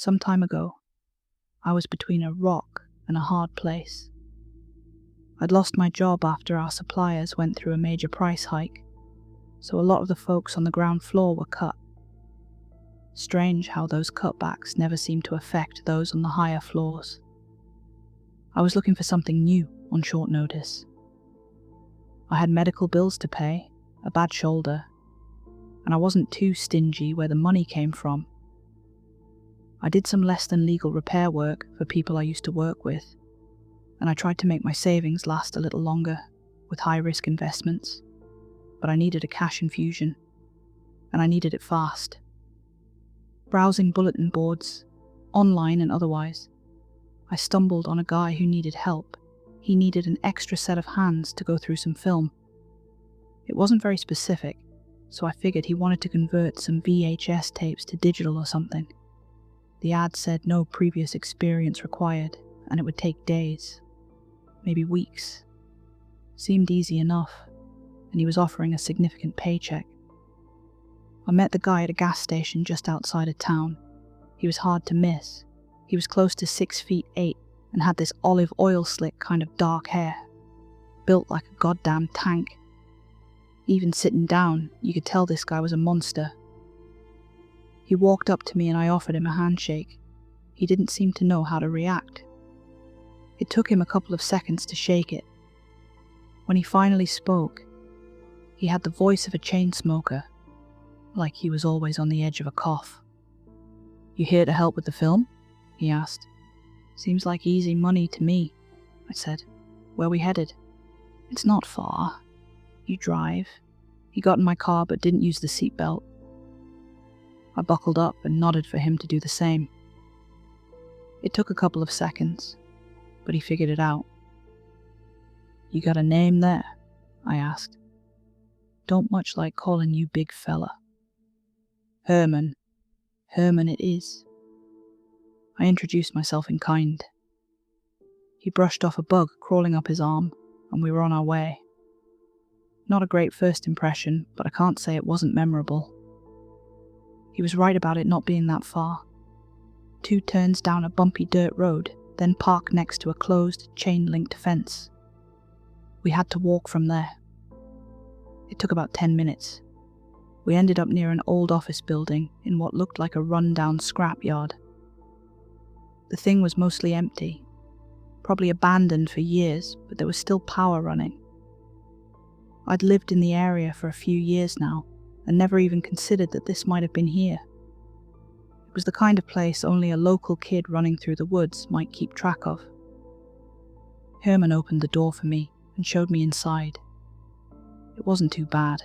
Some time ago, I was between a rock and a hard place. I'd lost my job after our suppliers went through a major price hike, so a lot of the folks on the ground floor were cut. Strange how those cutbacks never seem to affect those on the higher floors. I was looking for something new on short notice. I had medical bills to pay, a bad shoulder, and I wasn't too stingy where the money came from. I did some less than legal repair work for people I used to work with, and I tried to make my savings last a little longer with high-risk investments, but I needed a cash infusion, and I needed it fast. Browsing bulletin boards, online and otherwise, I stumbled on a guy who needed help. He needed an extra set of hands to go through some film. It wasn't very specific, so I figured he wanted to convert some VHS tapes to digital or something. The ad said no previous experience required, and it would take days, maybe weeks. Seemed easy enough, and he was offering a significant paycheck. I met the guy at a gas station just outside of town. He was hard to miss. He was close to 6'8" and had this olive oil slick kind of dark hair, built like a goddamn tank. Even sitting down, you could tell this guy was a monster. He walked up to me and I offered him a handshake. He didn't seem to know how to react. It took him a couple of seconds to shake it. When he finally spoke, he had the voice of a chain smoker, like he was always on the edge of a cough. "You here to help with the film?" he asked. "Seems like easy money to me," I said. "Where we headed?" "It's not far. You drive." He got in my car but didn't use the seatbelt. I buckled up and nodded for him to do the same. It took a couple of seconds, but he figured it out. "You got a name there?" I asked. "Don't much like calling you big fella." "Herman. Herman it is." I introduced myself in kind. He brushed off a bug crawling up his arm, and we were on our way. Not a great first impression, but I can't say it wasn't memorable. He was right about it not being that far. 2 turns down a bumpy dirt road, then park next to a closed, chain-linked fence. We had to walk from there. It took about 10 minutes. We ended up near an old office building in what looked like a run-down scrapyard. The thing was mostly empty, probably abandoned for years, but there was still power running. I'd lived in the area for a few years now, and never even considered that this might have been here. It was the kind of place only a local kid running through the woods might keep track of. Herman opened the door for me and showed me inside. It wasn't too bad.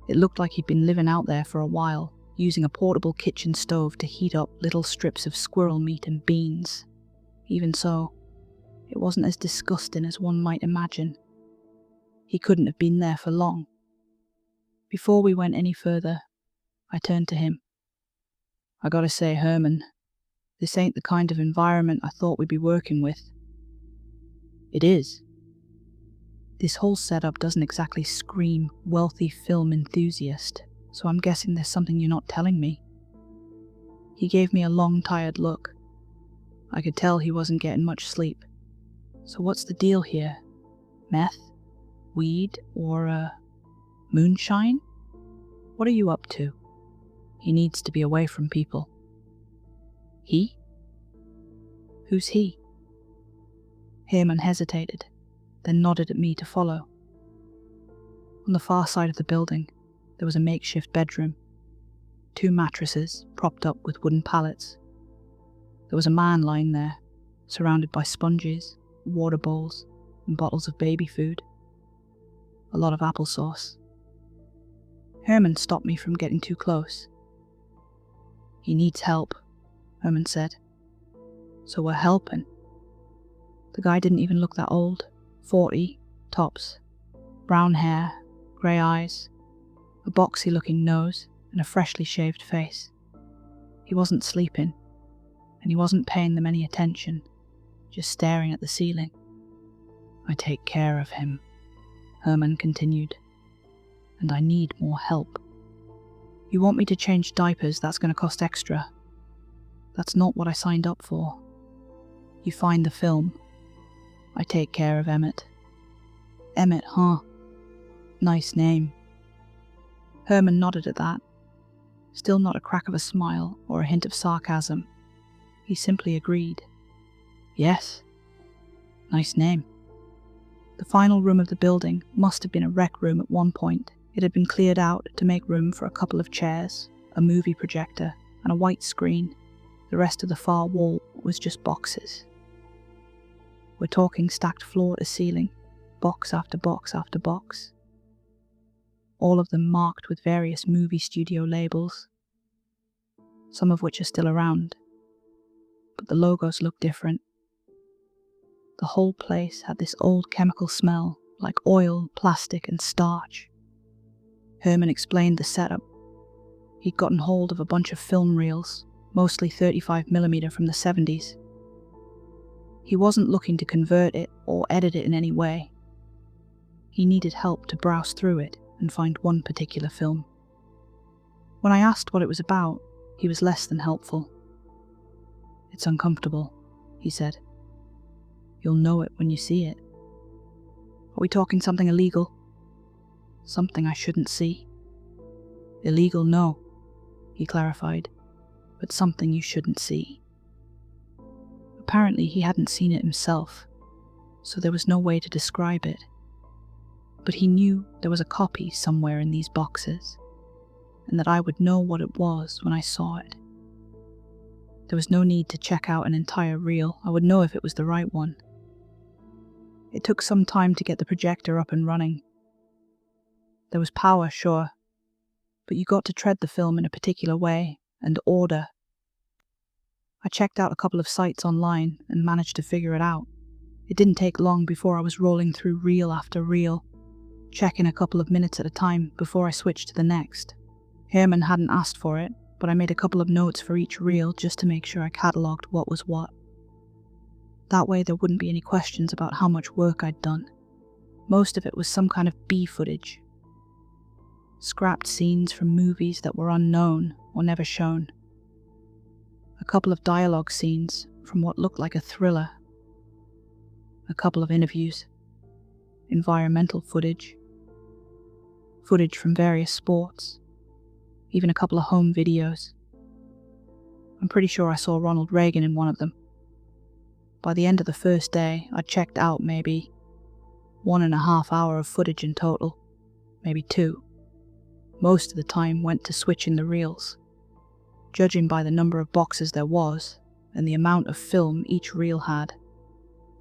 It looked like he'd been living out there for a while, using a portable kitchen stove to heat up little strips of squirrel meat and beans. Even so, it wasn't as disgusting as one might imagine. He couldn't have been there for long. Before we went any further, I turned to him. "I gotta say, Herman, this ain't the kind of environment I thought we'd be working with." "It is." "This whole setup doesn't exactly scream wealthy film enthusiast, so I'm guessing there's something you're not telling me." He gave me a long, tired look. I could tell he wasn't getting much sleep. "So what's the deal here? Meth? Weed? Or, moonshine? What are you up to?" "He needs to be away from people." "He? Who's he?" Herman hesitated, then nodded at me to follow. On the far side of the building, there was a makeshift bedroom. 2 mattresses propped up with wooden pallets. There was a man lying there, surrounded by sponges, water bowls, and bottles of baby food. A lot of applesauce. Herman stopped me from getting too close. "He needs help," Herman said. "So we're helping." The guy didn't even look that old. 40, tops. Brown hair, grey eyes, a boxy-looking nose, and a freshly shaved face. He wasn't sleeping, and he wasn't paying them any attention, just staring at the ceiling. "I take care of him," Herman continued, "and I need more help. You want me to change diapers, that's going to cost extra. That's not what I signed up for. You find the film. I take care of Emmett. Emmett, huh? Nice name. Herman nodded at that. Still not a crack of a smile or a hint of sarcasm. He simply agreed. Yes. Nice name. The final room of the building must have been a rec room at one point. It had been cleared out to make room for a couple of chairs, a movie projector, and a white screen. The rest of the far wall was just boxes. We're talking stacked floor to ceiling, box after box after box. All of them marked with various movie studio labels, some of which are still around, but the logos look different. The whole place had this old chemical smell, like oil, plastic, and starch. Herman explained the setup. He'd gotten hold of a bunch of film reels, mostly 35mm from the 70s. He wasn't looking to convert it or edit it in any way. He needed help to browse through it and find one particular film. When I asked what it was about, he was less than helpful. It's uncomfortable, he said. You'll know it when you see it. Are we talking something illegal? Something I shouldn't see? Illegal, no, he clarified, but something you shouldn't see. Apparently he hadn't seen it himself, so there was no way to describe it. But he knew there was a copy somewhere in these boxes, and that I would know what it was when I saw it. There was no need to check out an entire reel. I would know if it was the right one. It took some time to get the projector up and running. There was power, sure, but you got to tread the film in a particular way, and order. I checked out a couple of sites online and managed to figure it out. It didn't take long before I was rolling through reel after reel, checking a couple of minutes at a time before I switched to the next. Herman hadn't asked for it, but I made a couple of notes for each reel just to make sure I catalogued what was what. That way there wouldn't be any questions about how much work I'd done. Most of it was some kind of B footage. Scrapped scenes from movies that were unknown or never shown. A couple of dialogue scenes from what looked like a thriller. A couple of interviews. Environmental footage. Footage from various sports. Even a couple of home videos. I'm pretty sure I saw Ronald Reagan in one of them. By the end of the first day, I'd checked out maybe 1.5 hours of footage in total. Maybe 2. Most of the time went to switching the reels. Judging by the number of boxes there was, and the amount of film each reel had,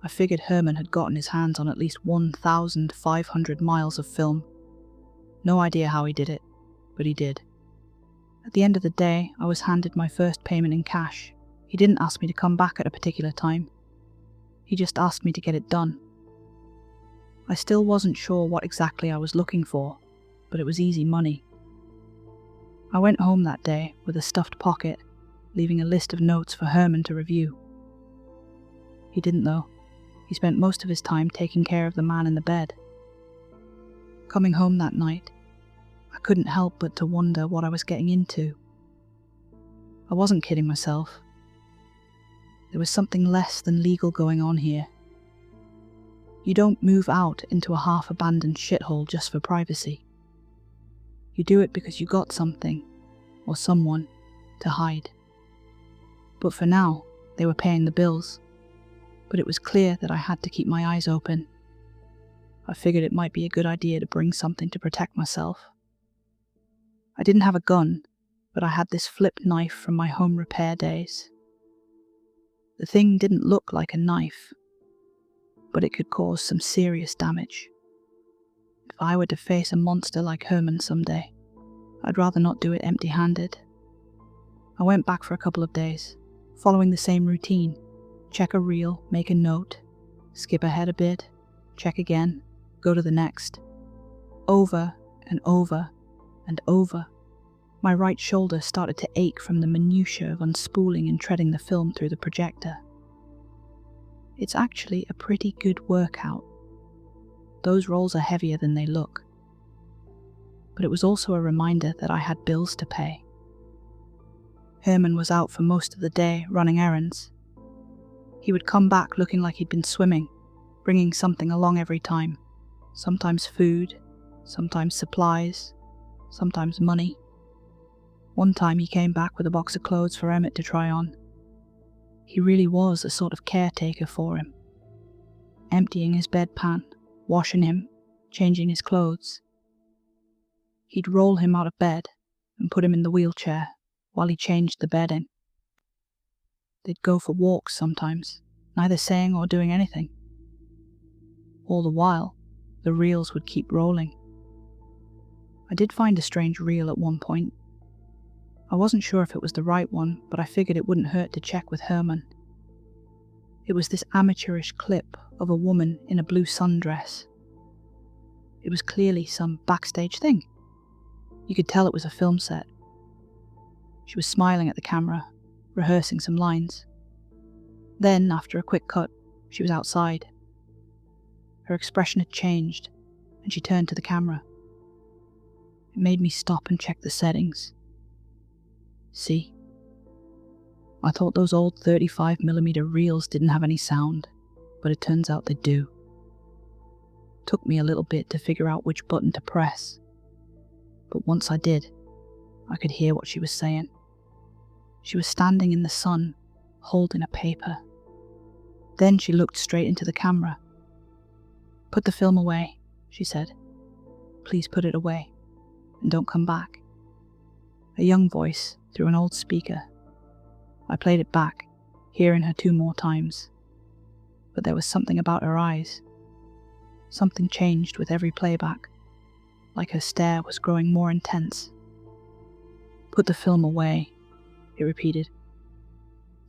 I figured Herman had gotten his hands on at least 1,500 miles of film. No idea how he did it, but he did. At the end of the day, I was handed my first payment in cash. He didn't ask me to come back at a particular time. He just asked me to get it done. I still wasn't sure what exactly I was looking for, but it was easy money. I went home that day with a stuffed pocket, leaving a list of notes for Herman to review. He didn't though. He spent most of his time taking care of the man in the bed. Coming home that night, I couldn't help but to wonder what I was getting into. I wasn't kidding myself. There was something less than legal going on here. You don't move out into a half-abandoned shithole just for privacy. You do it because you got something, or someone, to hide. But for now, they were paying the bills. But it was clear that I had to keep my eyes open. I figured it might be a good idea to bring something to protect myself. I didn't have a gun, but I had this flip knife from my home repair days. The thing didn't look like a knife, but it could cause some serious damage. If I were to face a monster like Herman someday, I'd rather not do it empty-handed. I went back for a couple of days, following the same routine. Check a reel, make a note, skip ahead a bit, check again, go to the next. Over and over and over. My right shoulder started to ache from the minutiae of unspooling and treading the film through the projector. It's actually a pretty good workout. Those rolls are heavier than they look. But it was also a reminder that I had bills to pay. Herman was out for most of the day running errands. He would come back looking like he'd been swimming, bringing something along every time. Sometimes food, sometimes supplies, sometimes money. One time he came back with a box of clothes for Emmett to try on. He really was a sort of caretaker for him, emptying his bedpan, washing him, changing his clothes. He'd roll him out of bed and put him in the wheelchair while he changed the bedding. They'd go for walks sometimes, neither saying or doing anything. All the while, the reels would keep rolling. I did find a strange reel at one point. I wasn't sure if it was the right one, but I figured it wouldn't hurt to check with Herman. It was this amateurish clip of a woman in a blue sundress. It was clearly some backstage thing. You could tell it was a film set. She was smiling at the camera, rehearsing some lines. Then, after a quick cut, she was outside. Her expression had changed, and she turned to the camera. It made me stop and check the settings. See? I thought those old 35mm reels didn't have any sound, but it turns out they do. Took me a little bit to figure out which button to press, but once I did, I could hear what she was saying. She was standing in the sun, holding a paper. Then she looked straight into the camera. "Put the film away," she said. "Please put it away, and don't come back." A young voice through an old speaker. I played it back, hearing her 2 more times. But there was something about her eyes. Something changed with every playback, like her stare was growing more intense. "Put the film away," it repeated.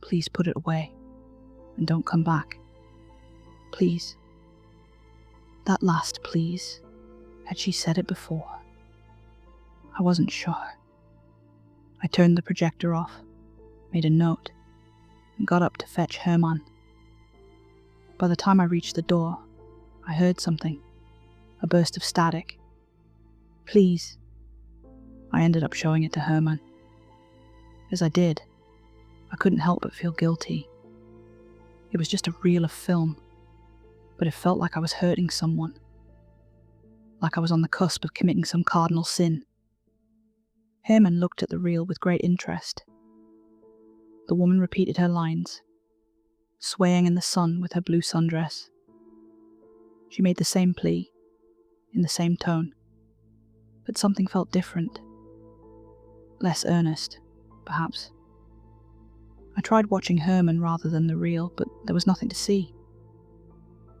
"Please put it away, and don't come back. Please." That last please, had she said it before? I wasn't sure. I turned the projector off, made a note, and got up to fetch Herman. By the time I reached the door, I heard something, a burst of static. "Please." I ended up showing it to Herman. As I did, I couldn't help but feel guilty. It was just a reel of film, but it felt like I was hurting someone, like I was on the cusp of committing some cardinal sin. Herman looked at the reel with great interest. The woman repeated her lines, swaying in the sun with her blue sundress. She made the same plea, in the same tone, but something felt different. Less earnest, perhaps. I tried watching Herman rather than the reel, but there was nothing to see.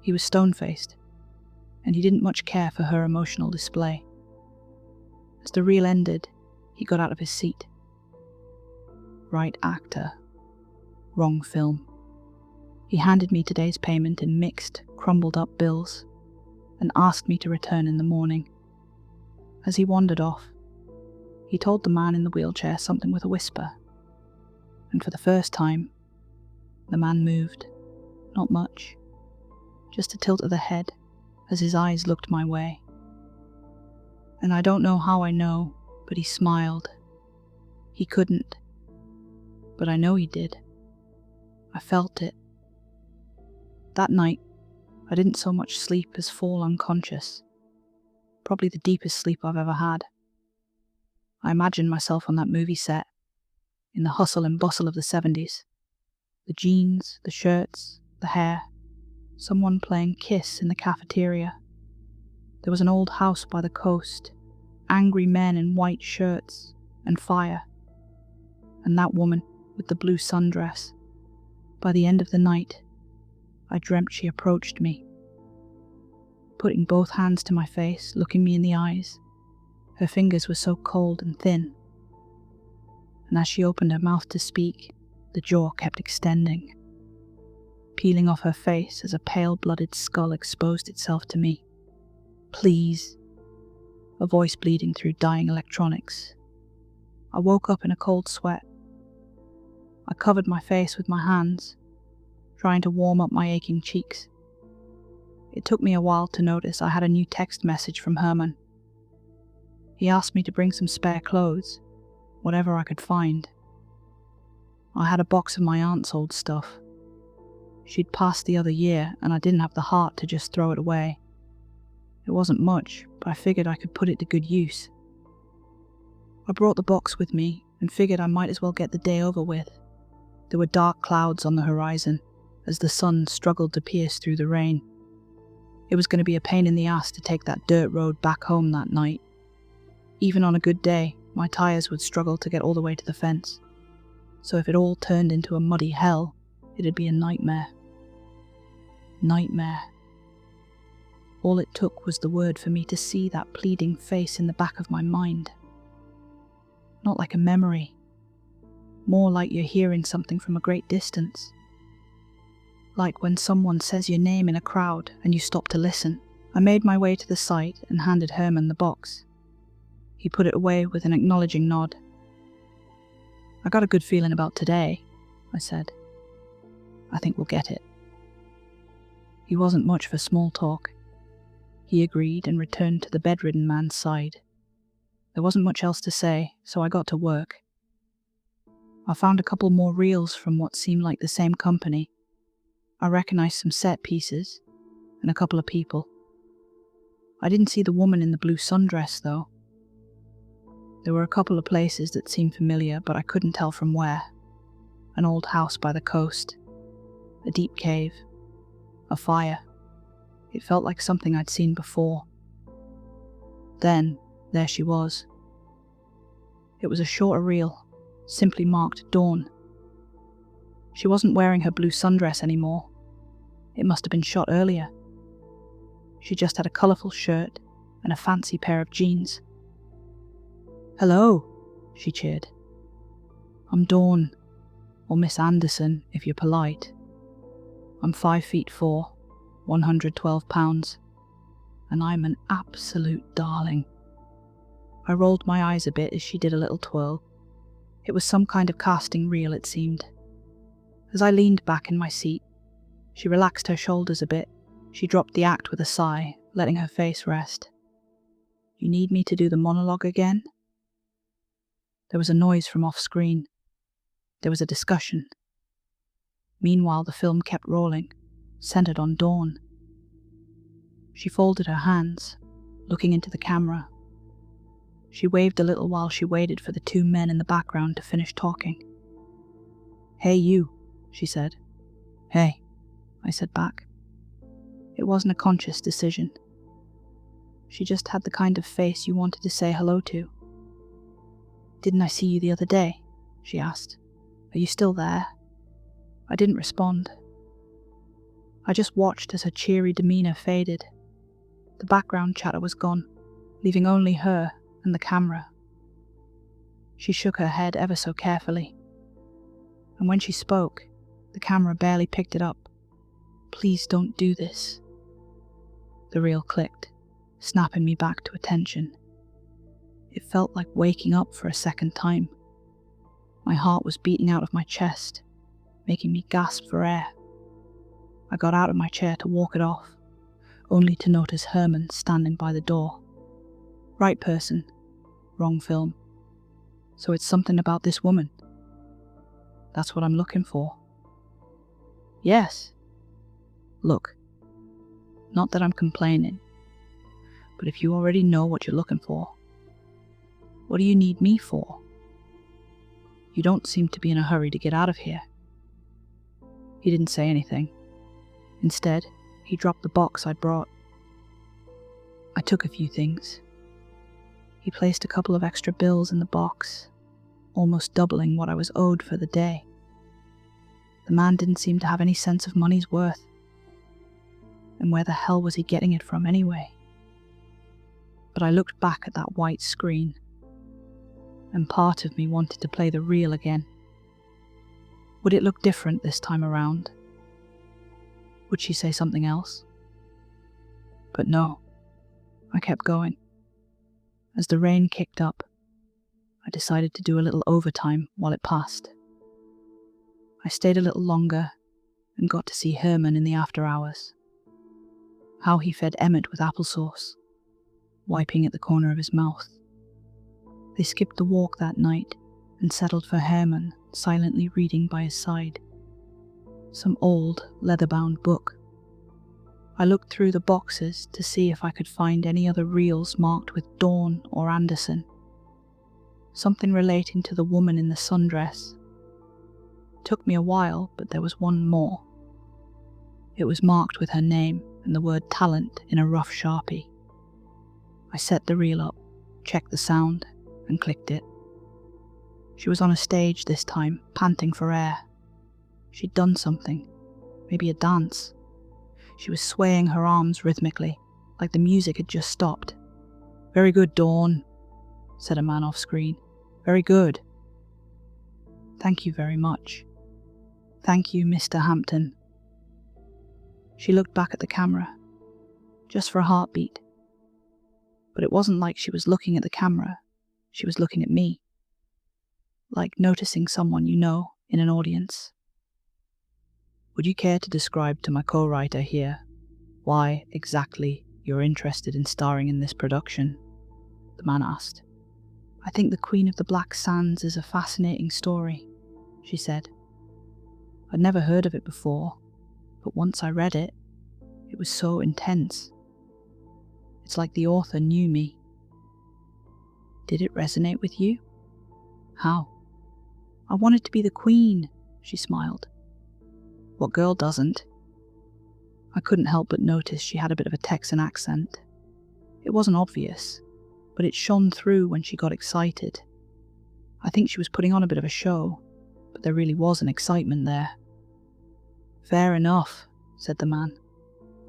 He was stone-faced, and he didn't much care for her emotional display. As the reel ended, he got out of his seat. Right actor, wrong film. He handed me today's payment in mixed, crumbled-up bills, and asked me to return in the morning. As he wandered off, he told the man in the wheelchair something with a whisper, and for the first time, the man moved. Not much, just a tilt of the head as his eyes looked my way. And I don't know how I know, but he smiled. He couldn't, but I know he did. I felt it. That night, I didn't so much sleep as fall unconscious. Probably the deepest sleep I've ever had. I imagined myself on that movie set, in the hustle and bustle of the 70s. The jeans, the shirts, the hair, someone playing Kiss in the cafeteria. There was an old house by the coast, angry men in white shirts, and fire. And that woman with the blue sundress. By the end of the night, I dreamt she approached me, putting both hands to my face, looking me in the eyes. Her fingers were so cold and thin, and as she opened her mouth to speak, the jaw kept extending, peeling off her face as a pale-blooded skull exposed itself to me. "Please," a voice bleeding through dying electronics. I woke up in a cold sweat. I covered my face with my hands, trying to warm up my aching cheeks. It took me a while to notice I had a new text message from Herman. He asked me to bring some spare clothes, whatever I could find. I had a box of my aunt's old stuff. She'd passed the other year, and I didn't have the heart to just throw it away. It wasn't much, but I figured I could put it to good use. I brought the box with me and figured I might as well get the day over with. There were dark clouds on the horizon as the sun struggled to pierce through the rain. It was going to be a pain in the ass to take that dirt road back home that night. Even on a good day, my tires would struggle to get all the way to the fence. So if it all turned into a muddy hell, it'd be a nightmare. Nightmare. All it took was the word for me to see that pleading face in the back of my mind. Not like a memory. More like you're hearing something from a great distance. Like when someone says your name in a crowd and you stop to listen. I made my way to the site and handed Herman the box. He put it away with an acknowledging nod. I got a good feeling about today, I said. I think we'll get it. He wasn't much for small talk. He agreed and returned to the bedridden man's side. There wasn't much else to say, so I got to work. I found a couple more reels from what seemed like the same company. I recognized some set pieces and a couple of people. I didn't see the woman in the blue sundress, though. There were a couple of places that seemed familiar, but I couldn't tell from where. An old house by the coast, a deep cave, a fire. It felt like something I'd seen before. Then, there she was. It was a shorter reel, simply marked Dawn. She wasn't wearing her blue sundress anymore. It must have been shot earlier. She just had a colourful shirt and a fancy pair of jeans. "Hello," she cheered. "I'm Dawn, or Miss Anderson if you're polite. I'm 5'4", 112 pounds, and I'm an absolute darling." I rolled my eyes a bit as she did a little twirl. It was some kind of casting reel, it seemed. As I leaned back in my seat, she relaxed her shoulders a bit. She dropped the act with a sigh, letting her face rest. "You need me to do the monologue again?" There was a noise from off-screen. There was a discussion. Meanwhile, the film kept rolling, centered on Dawn. She folded her hands, looking into the camera. She waved a little while she waited for the two men in the background to finish talking. "Hey you," she said. "Hey," I said back. It wasn't a conscious decision. She just had the kind of face you wanted to say hello to. "Didn't I see you the other day?" she asked. "Are you still there?" I didn't respond. I just watched as her cheery demeanour faded. The background chatter was gone, leaving only her and the camera. She shook her head ever so carefully. And when she spoke, the camera barely picked it up. "Please don't do this." The reel clicked, snapping me back to attention. It felt like waking up for a second time. My heart was beating out of my chest, making me gasp for air. I got out of my chair to walk it off, only to notice Herman standing by the door. Right person, wrong film. So it's something about this woman. That's what I'm looking for. Yes. Look, not that I'm complaining, but if you already know what you're looking for, what do you need me for? You don't seem to be in a hurry to get out of here." He didn't say anything. Instead, he dropped the box I'd brought. I took a few things. He placed a couple of extra bills in the box, almost doubling what I was owed for the day. The man didn't seem to have any sense of money's worth. And where the hell was he getting it from anyway? But I looked back at that white screen, and part of me wanted to play the reel again. Would it look different this time around? Would she say something else? But no, I kept going. As the rain kicked up, I decided to do a little overtime while it passed. I stayed a little longer and got to see Herman in the after hours. How he fed Emmett with applesauce, wiping at the corner of his mouth. They skipped the walk that night and settled for Herman silently reading by his side. Some old, leather-bound book. I looked through the boxes to see if I could find any other reels marked with Dawn or Anderson. Something relating to the woman in the sundress. Took me a while, but there was one more. It was marked with her name and the word talent in a rough Sharpie. I set the reel up, checked the sound, and clicked it. She was on a stage this time, panting for air. She'd done something, maybe a dance. She was swaying her arms rhythmically, like the music had just stopped. "Very good, Dawn," said a man off screen. "Very good." "Thank you very much." "Thank you, Mr. Hampton." She looked back at the camera, just for a heartbeat. But it wasn't like she was looking at the camera, she was looking at me. Like noticing someone you know in an audience. "Would you care to describe to my co-writer here why exactly you're interested in starring in this production?" the man asked. "I think The Queen of the Black Sands is a fascinating story," she said. "I'd never heard of it before, but once I read it, it was so intense. It's like the author knew me." "Did it resonate with you?" "How?" "I wanted to be the queen," she smiled. "What girl doesn't?" I couldn't help but notice she had a bit of a Texan accent. It wasn't obvious, but it shone through when she got excited. I think she was putting on a bit of a show, but there really was an excitement there. "Fair enough," said the man.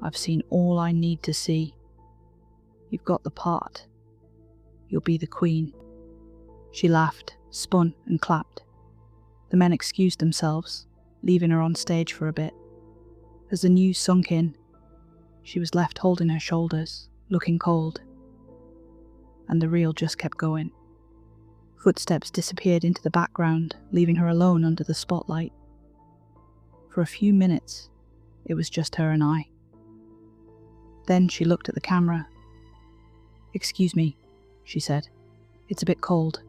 "I've seen all I need to see. You've got the part. You'll be the queen." She laughed, spun, and clapped. The men excused themselves, leaving her on stage for a bit. As the news sunk in, she was left holding her shoulders, looking cold. And the reel just kept going. Footsteps disappeared into the background, leaving her alone under the spotlight. For a few minutes, it was just her and I. Then she looked at the camera. "Excuse me," she said. "It's a bit cold.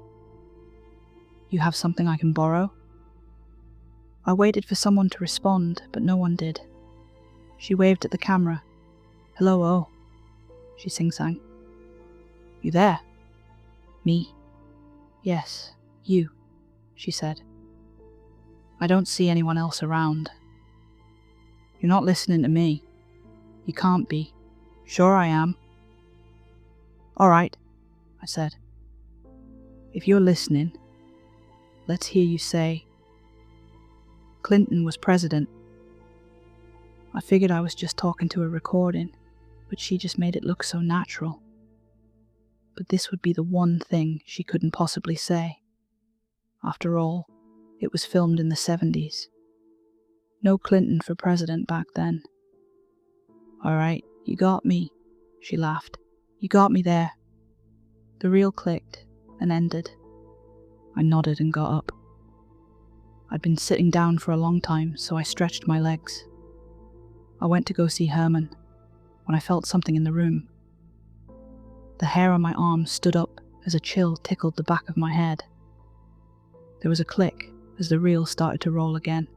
You have something I can borrow?" I waited for someone to respond, but no one did. She waved at the camera. "Hello, oh," she sing-sang. "You there?" "Me?" "Yes, you," she said. "I don't see anyone else around." "You're not listening to me." "You can't be." "Sure I am." "All right," I said. "If you're listening, let's hear you say, Clinton was president." I figured I was just talking to a recording, but she just made it look so natural. But this would be the one thing she couldn't possibly say. After all, it was filmed in the 70s. No Clinton for president back then. "All right, you got me," she laughed. "You got me there." The reel clicked and ended. I nodded and got up. I'd been sitting down for a long time, so I stretched my legs. I went to go see Herman, when I felt something in the room. The hair on my arm stood up as a chill tickled the back of my head. There was a click as the reel started to roll again.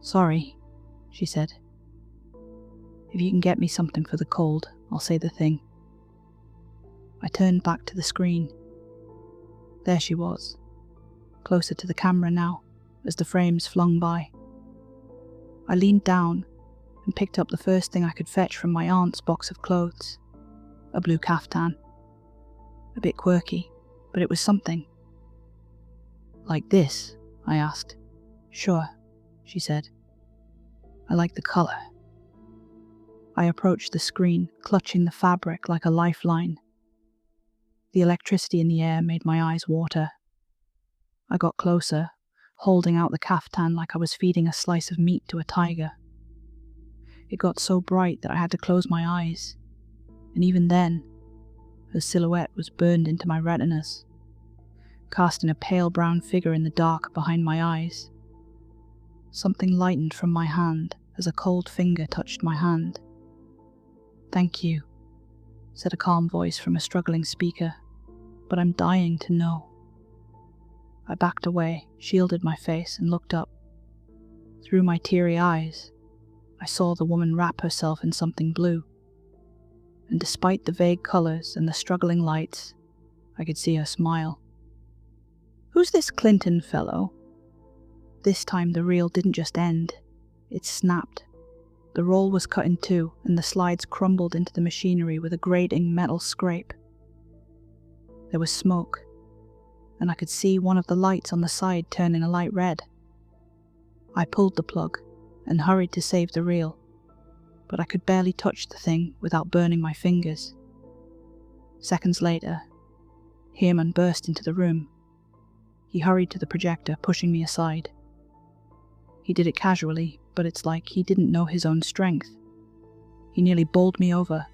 "Sorry," she said. "If you can get me something for the cold, I'll say the thing." I turned back to the screen. There she was, closer to the camera now, as the frames flung by. I leaned down and picked up the first thing I could fetch from my aunt's box of clothes. A blue caftan. A bit quirky, but it was something. "Like this?" I asked. "Sure," she said. "I like the colour." I approached the screen, clutching the fabric like a lifeline. The electricity in the air made my eyes water. I got closer, holding out the caftan like I was feeding a slice of meat to a tiger. It got so bright that I had to close my eyes, and even then, her silhouette was burned into my retinas, casting a pale brown figure in the dark behind my eyes. Something lightened from my hand as a cold finger touched my hand. "Thank you," said a calm voice from a struggling speaker, "but I'm dying to know." I backed away, shielded my face, and looked up. Through my teary eyes, I saw the woman wrap herself in something blue. And despite the vague colors and the struggling lights, I could see her smile. "Who's this Clinton fellow?" This time the reel didn't just end, it snapped. The roll was cut in two, and the slides crumbled into the machinery with a grating metal scrape. There was smoke, and I could see one of the lights on the side turning a light red. I pulled the plug and hurried to save the reel, but I could barely touch the thing without burning my fingers. Seconds later, Herman burst into the room. He hurried to the projector, pushing me aside. He did it casually, but it's like he didn't know his own strength. He nearly bowled me over.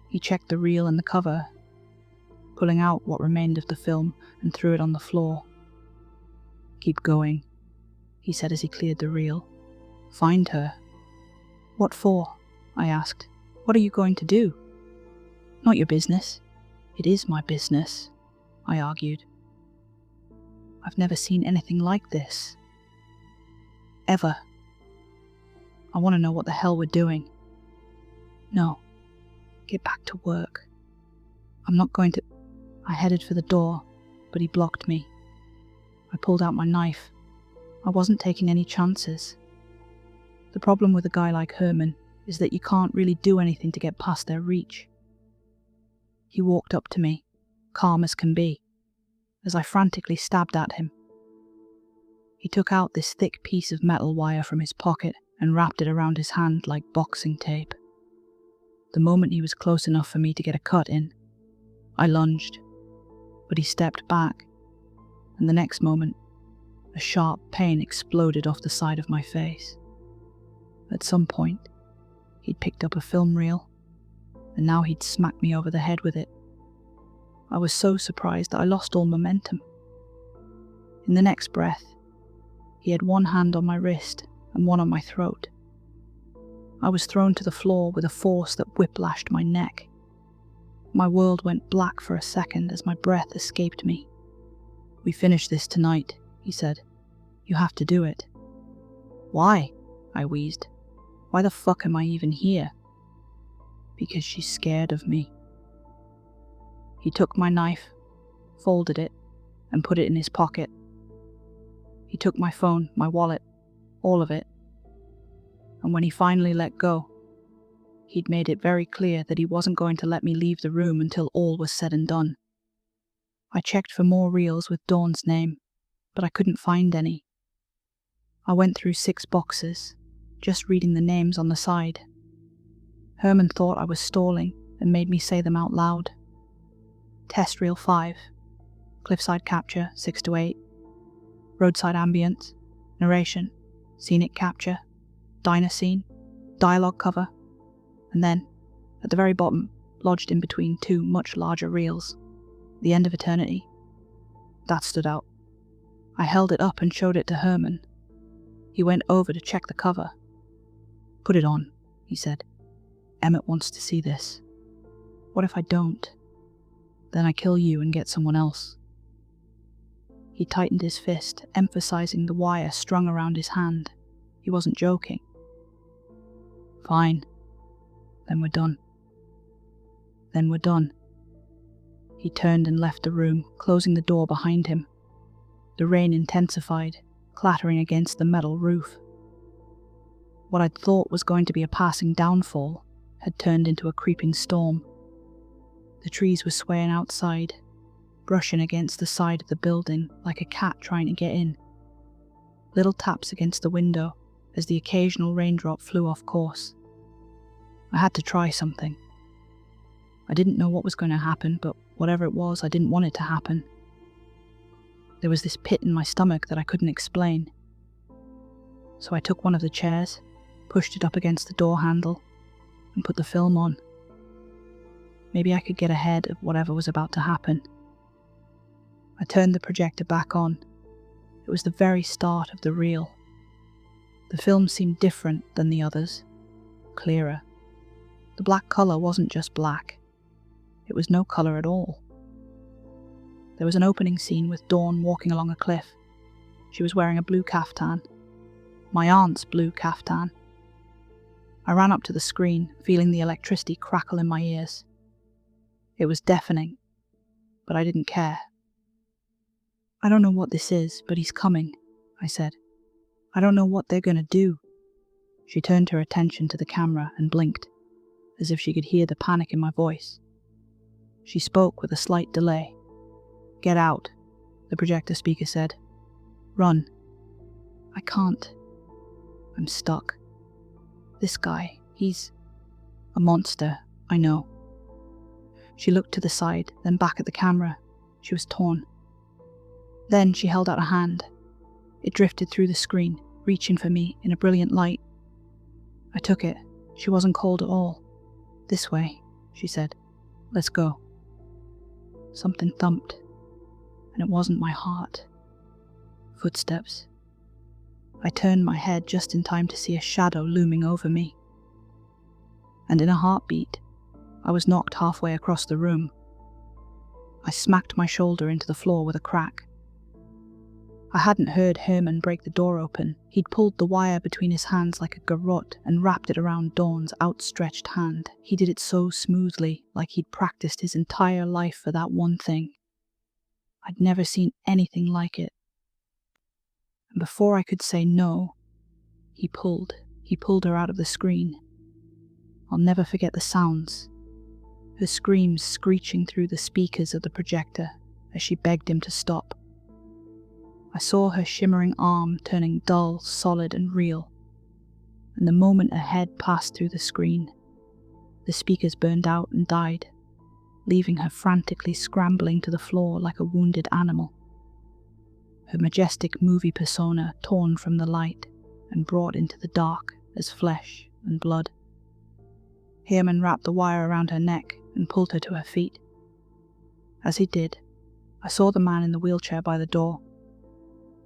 He checked the reel and the cover, pulling out what remained of the film and threw it on the floor. "Keep going," he said as he cleared the reel. "Find her." "What for?" I asked. "What are you going to do?" "Not your business." "It is my business," I argued. "I've never seen anything like this. Ever. I want to know what the hell we're doing." "No. Get back to work. I'm not going to—" I headed for the door, but he blocked me. I pulled out my knife. I wasn't taking any chances. The problem with a guy like Herman is that you can't really do anything to get past their reach. He walked up to me, calm as can be, as I frantically stabbed at him. He took out this thick piece of metal wire from his pocket and wrapped it around his hand like boxing tape. The moment he was close enough for me to get a cut in, I lunged, but he stepped back, and the next moment, a sharp pain exploded off the side of my face. At some point, he'd picked up a film reel, and now he'd smacked me over the head with it. I was so surprised that I lost all momentum. In the next breath, he had one hand on my wrist and one on my throat. I was thrown to the floor with a force that whiplashed my neck. My world went black for a second as my breath escaped me. "We finish this tonight," he said. "You have to do it." "Why?" I wheezed. "Why the fuck am I even here?" "Because she's scared of me." He took my knife, folded it, and put it in his pocket. He took my phone, my wallet, all of it. And when he finally let go, he'd made it very clear that he wasn't going to let me leave the room until all was said and done. I checked for more reels with Dawn's name, but I couldn't find any. I went through 6 boxes, just reading the names on the side. Herman thought I was stalling and made me say them out loud. Test Reel 5, Cliffside Capture 6 to 8, Roadside Ambience, Narration, Scenic Capture, Diner Scene, Dialogue Cover, and then, at the very bottom, lodged in between 2 much larger reels, The End of Eternity. That stood out. I held it up and showed it to Herman. He went over to check the cover. "Put it on," he said. "Emmett wants to see this." "What if I don't? Then I kill you and get someone else." He tightened his fist, emphasizing the wire strung around his hand. He wasn't joking. "Fine. Then we're done." "Then we're done." He turned and left the room, closing the door behind him. The rain intensified, clattering against the metal roof. What I'd thought was going to be a passing downfall had turned into a creeping storm. The trees were swaying outside, brushing against the side of the building like a cat trying to get in. Little taps against the window as the occasional raindrop flew off course. I had to try something. I didn't know what was going to happen, but whatever it was, I didn't want it to happen. There was this pit in my stomach that I couldn't explain. So I took one of the chairs, pushed it up against the door handle, and put the film on. Maybe I could get ahead of whatever was about to happen. I turned the projector back on. It was the very start of the reel. The film seemed different than the others, clearer. The black colour wasn't just black. It was no colour at all. There was an opening scene with Dawn walking along a cliff. She was wearing a blue caftan. My aunt's blue caftan. I ran up to the screen, feeling the electricity crackle in my ears. It was deafening, but I didn't care. "I don't know what this is, but he's coming," I said. "I don't know what they're going to do." She turned her attention to the camera and blinked, as if she could hear the panic in my voice. She spoke with a slight delay. "Get out," the projector speaker said. "Run." "I can't. I'm stuck. This guy, he's a monster, I know." She looked to the side, then back at the camera. She was torn. Then she held out a hand. It drifted through the screen, reaching for me in a brilliant light. I took it. She wasn't cold at all. "This way," she said. "Let's go." Something thumped, and it wasn't my heart. Footsteps. I turned my head just in time to see a shadow looming over me. And in a heartbeat, I was knocked halfway across the room. I smacked my shoulder into the floor with a crack. I hadn't heard Herman break the door open. He'd pulled the wire between his hands like a garrote and wrapped it around Dawn's outstretched hand. He did it so smoothly, like he'd practiced his entire life for that one thing. I'd never seen anything like it. And before I could say no, he pulled her out of the screen. I'll never forget the sounds. Her screams screeching through the speakers of the projector as she begged him to stop. I saw her shimmering arm turning dull, solid and real, and the moment a head passed through the screen, the speakers burned out and died, leaving her frantically scrambling to the floor like a wounded animal. Her majestic movie persona torn from the light and brought into the dark as flesh and blood. Herman wrapped the wire around her neck and pulled her to her feet. As he did, I saw the man in the wheelchair by the door.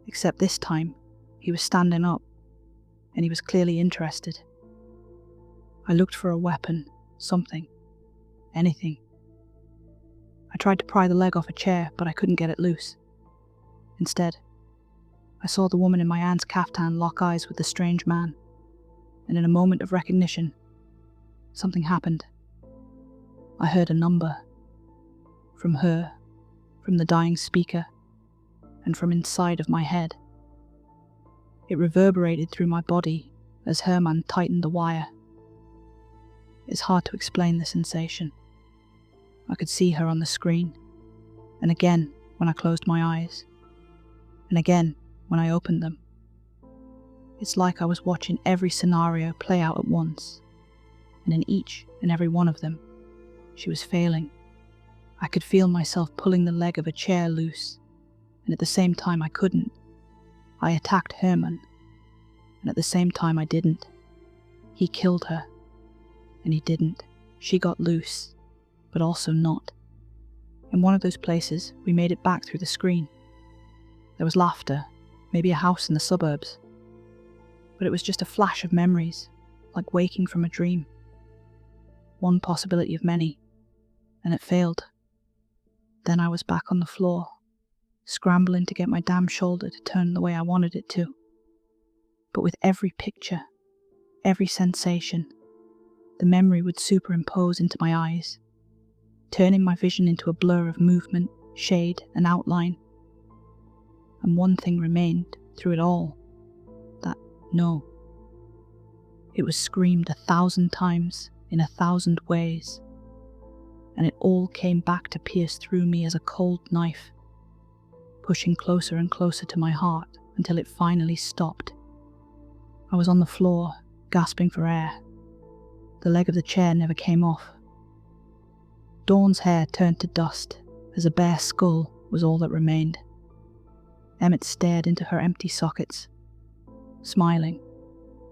Except this time, he was standing up, and he was clearly interested. I looked for a weapon, something, anything. I tried to pry the leg off a chair, but I couldn't get it loose. Instead, I saw the woman in my aunt's caftan lock eyes with the strange man, and in a moment of recognition, something happened. I heard a number. From her, from the dying speaker, and from inside of my head. It reverberated through my body as Herman tightened the wire. It's hard to explain the sensation. I could see her on the screen, and again when I closed my eyes, and again when I opened them. It's like I was watching every scenario play out at once, and in each and every one of them, she was failing. I could feel myself pulling the leg of a chair loose, and at the same time I couldn't. I attacked Herman, and at the same time I didn't. He killed her, and he didn't. She got loose, but also not. In one of those places, we made it back through the screen. There was laughter, maybe a house in the suburbs. But it was just a flash of memories, like waking from a dream. One possibility of many, and it failed. Then I was back on the floor, scrambling to get my damn shoulder to turn the way I wanted it to. But with every picture, every sensation, the memory would superimpose into my eyes, turning my vision into a blur of movement, shade, and outline. And one thing remained through it all, that no. It was screamed 1,000 times in 1,000 ways, and it all came back to pierce through me as a cold knife, pushing closer and closer to my heart until it finally stopped. I was on the floor, gasping for air. The leg of the chair never came off. Dawn's hair turned to dust as a bare skull was all that remained. Emmett stared into her empty sockets, smiling,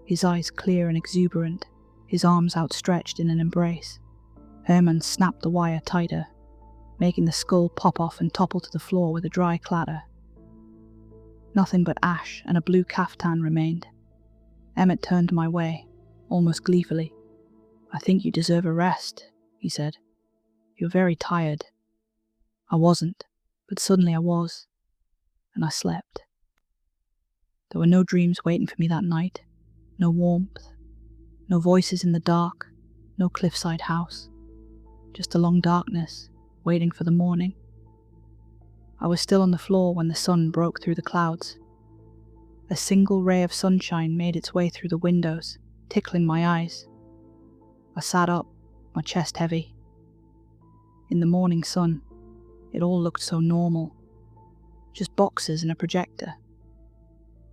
his eyes clear and exuberant, his arms outstretched in an embrace. Herman snapped the wire tighter, making the skull pop off and topple to the floor with a dry clatter. Nothing but ash and a blue caftan remained. Emmett turned my way, almost gleefully. "I think you deserve a rest," he said. "You're very tired." I wasn't. But suddenly I was, and I slept. There were no dreams waiting for me that night, no warmth, no voices in the dark, no cliffside house, just a long darkness, waiting for the morning. I was still on the floor when the sun broke through the clouds. A single ray of sunshine made its way through the windows, tickling my eyes. I sat up, my chest heavy. In the morning sun, it all looked so normal. Just boxes and a projector.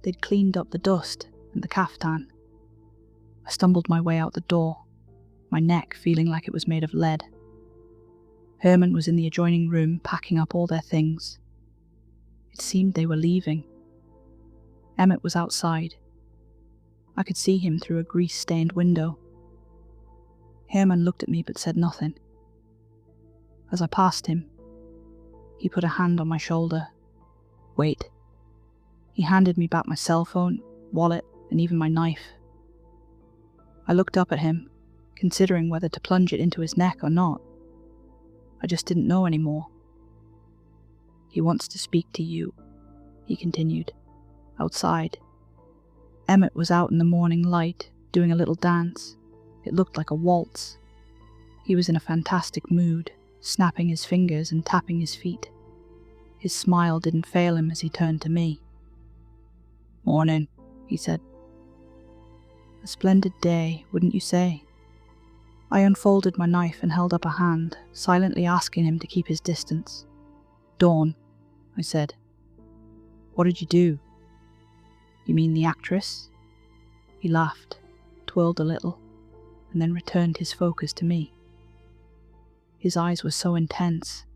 They'd cleaned up the dust and the caftan. I stumbled my way out the door, my neck feeling like it was made of lead. Herman was in the adjoining room packing up all their things. It seemed they were leaving. Emmett was outside. I could see him through a grease-stained window. Herman looked at me but said nothing. As I passed him, he put a hand on my shoulder. Wait. He handed me back my cell phone, wallet, and even my knife. I looked up at him, considering whether to plunge it into his neck or not. I just didn't know anymore. He wants to speak to you, he continued, outside. Emmett was out in the morning light, doing a little dance. It looked like a waltz. He was in a fantastic mood, snapping his fingers and tapping his feet. His smile didn't fail him as he turned to me. Morning, he said. A splendid day, wouldn't you say? I unfolded my knife and held up a hand, silently asking him to keep his distance. Dawn, I said. What did you do? You mean the actress? He laughed, twirled a little, and then returned his focus to me. His eyes were so intense,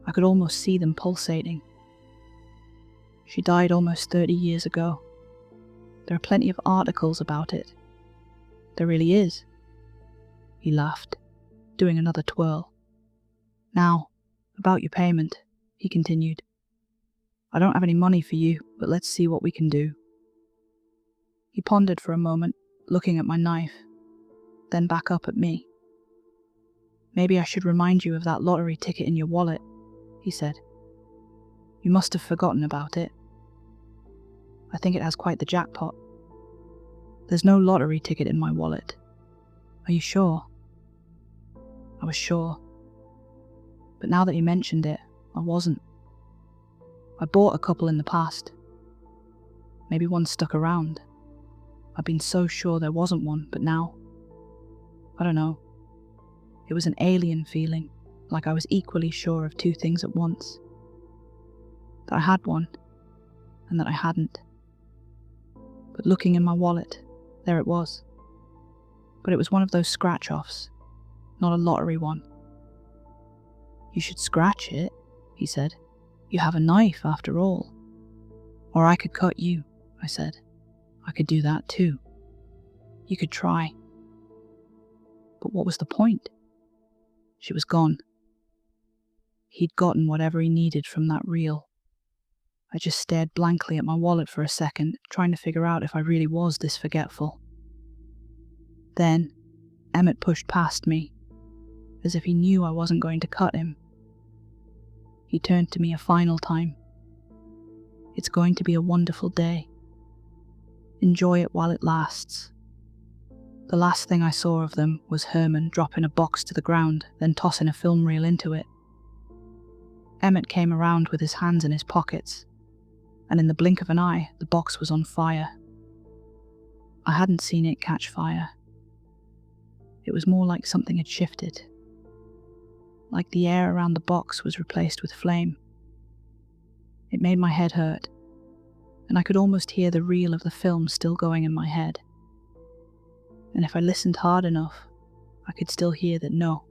I could almost see them pulsating. She died almost 30 years ago. There are plenty of articles about it. There really is. He laughed, doing another twirl. Now, about your payment, he continued. I don't have any money for you, but let's see what we can do. He pondered for a moment, looking at my knife, then back up at me. Maybe I should remind you of that lottery ticket in your wallet, he said. You must have forgotten about it. I think it has quite the jackpot. There's no lottery ticket in my wallet. Are you sure? I was sure. But now that he mentioned it, I wasn't. I bought a couple in the past. Maybe one stuck around. I've been so sure there wasn't one, but now, I don't know. It was an alien feeling, like I was equally sure of two things at once. That I had one, and that I hadn't. But looking in my wallet, there it was. But it was one of those scratch-offs, not a lottery one. You should scratch it, he said. You have a knife, after all. Or I could cut you, I said. I could do that too. You could try. But what was the point? She was gone. He'd gotten whatever he needed from that reel. I just stared blankly at my wallet for a second, trying to figure out if I really was this forgetful. Then, Emmett pushed past me, as if he knew I wasn't going to cut him. He turned to me a final time. It's going to be a wonderful day. Enjoy it while it lasts. The last thing I saw of them was Herman dropping a box to the ground, then tossing a film reel into it. Emmett came around with his hands in his pockets, and in the blink of an eye, the box was on fire. I hadn't seen it catch fire. It was more like something had shifted. Like the air around the box was replaced with flame. It made my head hurt, and I could almost hear the reel of the film still going in my head. And if I listened hard enough, I could still hear that no.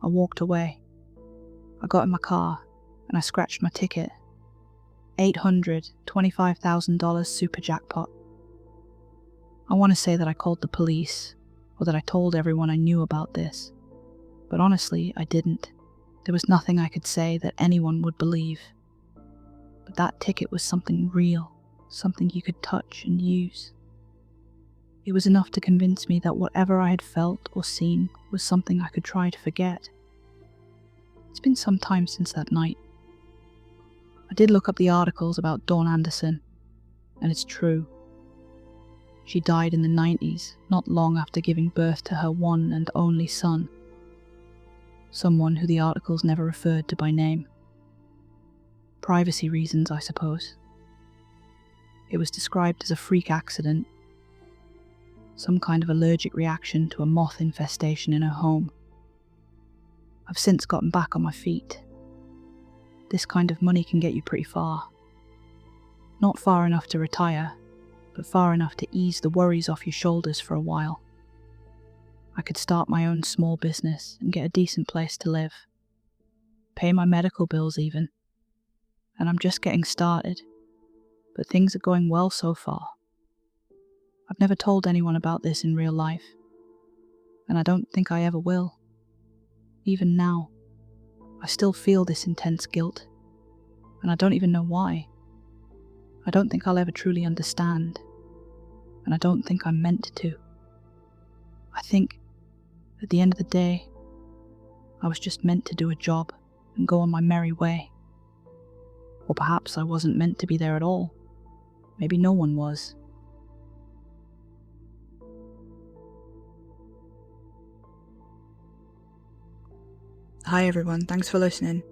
I walked away. I got in my car, and I scratched my ticket. $825,000 super jackpot. I want to say that I called the police, or that I told everyone I knew about this. But honestly, I didn't. There was nothing I could say that anyone would believe. But that ticket was something real, something you could touch and use. It was enough to convince me that whatever I had felt or seen was something I could try to forget. It's been some time since that night, I did look up the articles about Dawn Anderson, and it's true. She died in the 90s, not long after giving birth to her one and only son, someone who the articles never referred to by name. Privacy reasons, I suppose. It was described as a freak accident, some kind of allergic reaction to a moth infestation in her home. I've since gotten back on my feet. This kind of money can get you pretty far. Not far enough to retire, but far enough to ease the worries off your shoulders for a while. I could start my own small business and get a decent place to live. Pay my medical bills even. And I'm just getting started, but things are going well so far. I've never told anyone about this in real life, and I don't think I ever will. Even now, I still feel this intense guilt, and I don't even know why. I don't think I'll ever truly understand, and I don't think I'm meant to. I think, at the end of the day, I was just meant to do a job and go on my merry way. Or perhaps I wasn't meant to be there at all. Maybe no one was. Hi everyone, thanks for listening.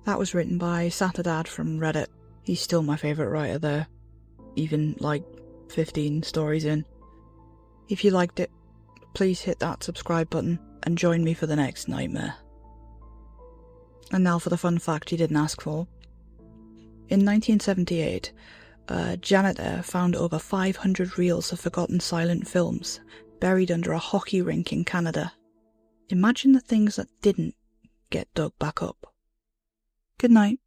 That was written by Saturdead from Reddit. He's still my favourite writer there, even like 15 stories in. If you liked it, please hit that subscribe button and join me for the next nightmare. And now for the fun fact you didn't ask for. In 1978, a janitor found over 500 reels of forgotten silent films buried under a hockey rink in Canada. Imagine the things that didn't get dug back up. Good night.